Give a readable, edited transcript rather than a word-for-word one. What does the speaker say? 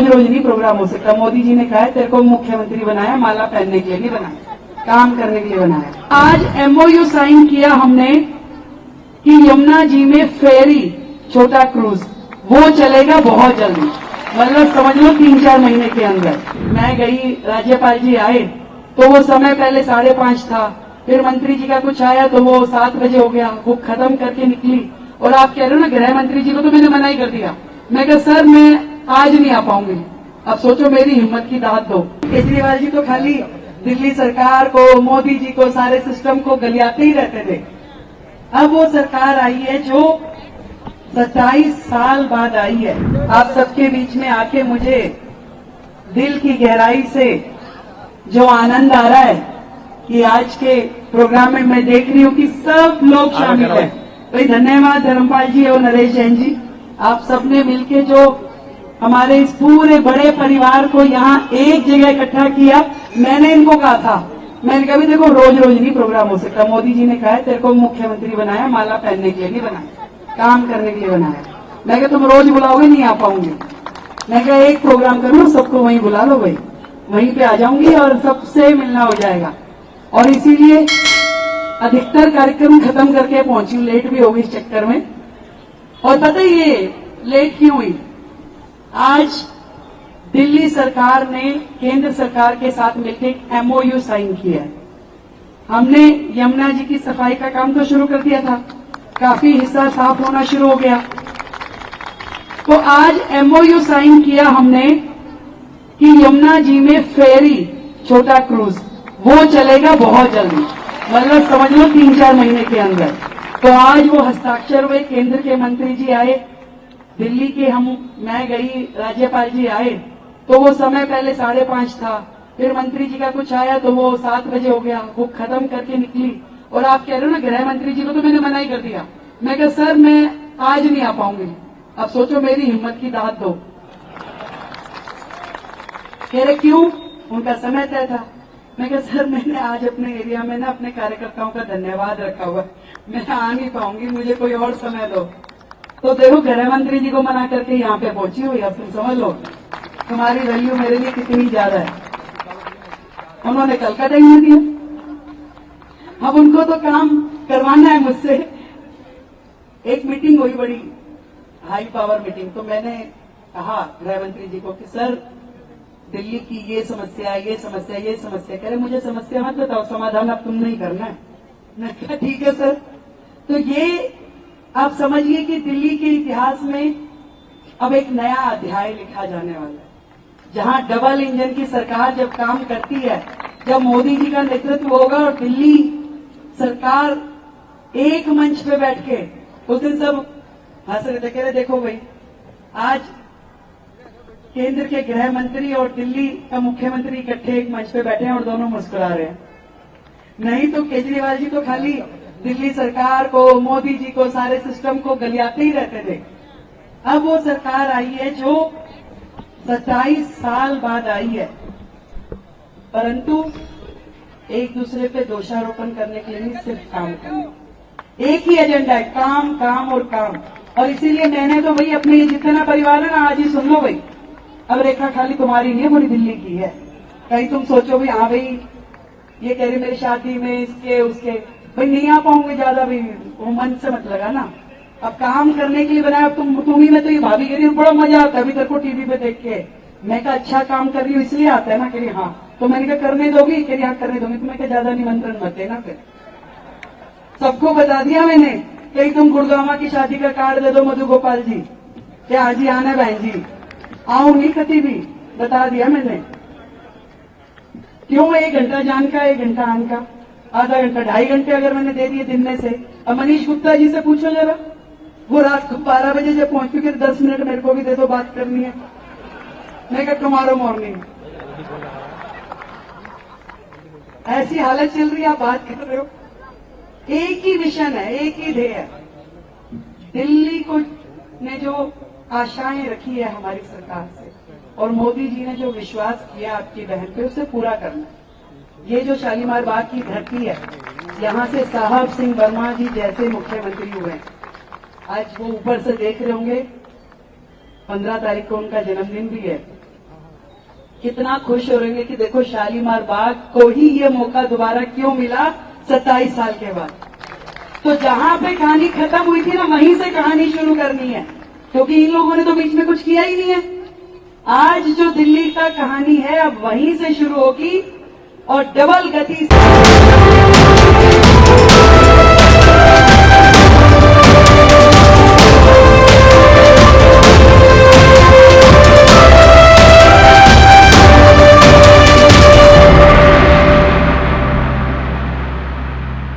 रोज रोज नहीं प्रोग्राम हो सकता। मोदी जी ने कहा है तेरे को मुख्यमंत्री बनाया, माला पहनने के लिए नहीं बनाया, काम करने के लिए बनाया। आज एमओयू साइन किया हमने कि यमुना जी में फेरी, छोटा क्रूज, वो चलेगा बहुत जल्दी, मतलब समझ लो 3-4 महीने के अंदर। मैं गई, राज्यपाल जी आए तो वो समय पहले 5:30 था, फिर मंत्री जी का कुछ आया तो वो 7 बजे हो गया, वो खत्म करके निकली। और आप कह रहे हो ना गृह मंत्री जी को तो मैंने मना ही कर दिया। मैं कहा सर मैं आज नहीं आ पाऊंगी, अब सोचो मेरी हिम्मत की दाद दो। केजरीवाल जी तो खाली दिल्ली सरकार को, मोदी जी को, सारे सिस्टम को गलियाते ही रहते थे। अब वो सरकार आई है जो 27 साल बाद आई है। आप सबके बीच में आके मुझे दिल की गहराई से जो आनंद आ रहा है कि आज के प्रोग्राम में मैं देख रही हूँ कि सब लोग शामिल हैं। तो धन्यवाद धर्मपाल जी और नरेश जैन जी, आप सबने मिलके जो हमारे इस पूरे बड़े परिवार को यहाँ एक जगह इकट्ठा किया। मैंने इनको कहा था, मैंने कहा भी देखो रोज रोज नहीं प्रोग्राम हो सकता। मोदी जी ने कहा है तेरे को मुख्यमंत्री बनाया, माला पहनने के लिए नहीं बनाया, काम करने के लिए बनाया। मैं कहा तुम रोज बुलाओगे नहीं आ पाऊंगी। मैं कहा एक प्रोग्राम करो, सबको वहीं बुला लो, भाई वहीं पे आ जाऊंगी और सबसे मिलना हो जाएगा। और इसीलिए अधिकतर कार्यक्रम खत्म करके पहुंची, लेट भी हो गई इस चक्कर में। और पता ही ये लेट क्यों हुई, आज दिल्ली सरकार ने केंद्र सरकार के साथ मिलकर एक एमओयू साइन किया है। हमने यमुना जी की सफाई का काम तो शुरू कर दिया था, काफी हिस्सा साफ होना शुरू हो गया। तो आज एमओयू साइन किया हमने कि यमुना जी में फेरी, छोटा क्रूज, वो चलेगा बहुत जल्दी, मतलब समझ लो 3-4 महीने के अंदर। तो आज वो हस्ताक्षर हुए, केंद्र के मंत्री जी आए, दिल्ली के मैं गई, राज्यपाल जी आए तो वो समय पहले 5:30 था, फिर मंत्री जी का कुछ आया तो वो 7 बजे हो गया, वो खत्म करके निकली। और आप कह रहे हो ना गृह मंत्री जी को तो मैंने मना ही कर दिया। मैं कहा सर मैं आज नहीं आ पाऊंगी, अब सोचो मेरी हिम्मत की दाद दो। कह रहे क्यों, उनका समय तय था। मैं कहा सर मैंने आज अपने एरिया में ना अपने कार्यकर्ताओं का धन्यवाद रखा हुआ, मैं आ नहीं पाऊंगी, मुझे कोई और समय दो। तो देखो गृह मंत्री जी को मना करके यहाँ पे पहुंची हुई, अब तुम समझ लो तुम्हारी वैल्यू मेरे लिए कितनी ज्यादा है। उन्होंने कल का टाइम दिया, अब उनको तो काम करवाना है मुझसे। एक मीटिंग हुई, बड़ी हाई पावर मीटिंग, तो मैंने कहा गृह मंत्री जी को कि सर दिल्ली की ये समस्या, ये समस्या, ये समस्या। कह रहे मुझे समस्या मत बताओ, समाधान अब तुम नहीं करना है। मैं कहा ठीक है सर। तो ये आप समझिए कि दिल्ली के इतिहास में अब एक नया अध्याय लिखा जाने वाला है, जहां डबल इंजन की सरकार जब काम करती है, जब मोदी जी का नेतृत्व होगा और दिल्ली सरकार एक मंच पे बैठ के, उस दिन सब हंस रहे थे, कह रहे देखो भाई आज केंद्र के गृह मंत्री और दिल्ली का मुख्यमंत्री इकट्ठे एक मंच पे बैठे हैं और दोनों मुस्कुरा रहे हैं। नहीं तो केजरीवाल जी तो खाली दिल्ली सरकार को, मोदी जी को, सारे सिस्टम को गलियाते ही रहते थे। अब वो सरकार आई है जो 27 साल बाद आई है, परंतु एक दूसरे पे दोषारोपण करने के लिए नहीं, सिर्फ काम करने। एक ही एजेंडा है, काम काम और काम। और इसीलिए मैंने तो भाई अपने ये जितना परिवार है ना, आज ही सुन लो भाई, अब रेखा खाली तुम्हारी नहीं है, पूरी दिल्ली की है। कहीं तुम सोचो भी हाँ भाई ये कह रही मेरी शादी में इसके उसके, भाई नहीं आ पाऊंगे ज्यादा, भाई वो मन से मत लगा ना। अब काम करने के लिए बनाया, तुम ही में तो ये भाभी कह रही बड़ा मजा आता है अभी तेरे को टीवी पे देख के। मैं कहा अच्छा काम कर रही हूँ इसलिए आता है ना। कह रही हाँ, तो मैंने कहा करने दोगी, कह रही हाँ करने दोगी। तो मैं कहा ज्यादा निमंत्रण मत देना, फिर सबको बता दिया मैंने, कहीं तुम गुड़गामा की शादी का कार्ड दे दो मधु गोपाल जी, क्या हाँ जी आना बहन जी, आऊं नहीं कती भी, बता दिया मैंने। क्यों 1 घंटा जान का 1 घंटा आन का, आधा घंटा 2.5 घंटे अगर मैंने दे दिए दिन में से। अब मनीष गुप्ता जी से पूछो जरा, वो रात को 12 बजे जब पहुंची, फिर 10 मिनट मेरे को भी दे दो, बात करनी है। मैं कहा टुमारो मॉर्निंग। ऐसी हालत चल रही है, आप बात कर रहे हो। एक ही मिशन है, एक ही ध्येय है। दिल्ली को ने जो आशाएं रखी है हमारी सरकार से, और मोदी जी ने जो विश्वास किया आपकी बहन पे, उसे पूरा करना। ये जो शालीमार बाग की धरती है, यहाँ से साहब सिंह वर्मा जी जैसे मुख्यमंत्री हुए, आज वो ऊपर से देख रहे होंगे, 15 तारीख को उनका जन्मदिन भी है। कितना खुश हो रहेंगे कि देखो शालीमार बाग को ही ये मौका दोबारा क्यों मिला 27 साल के बाद। तो जहां पे कहानी खत्म हुई थी ना, वहीं से कहानी शुरू करनी है, क्योंकि इन लोगों ने तो बीच में कुछ किया ही नहीं है। आज जो दिल्ली का कहानी है अब वहीं से शुरू होगी और डबल गति से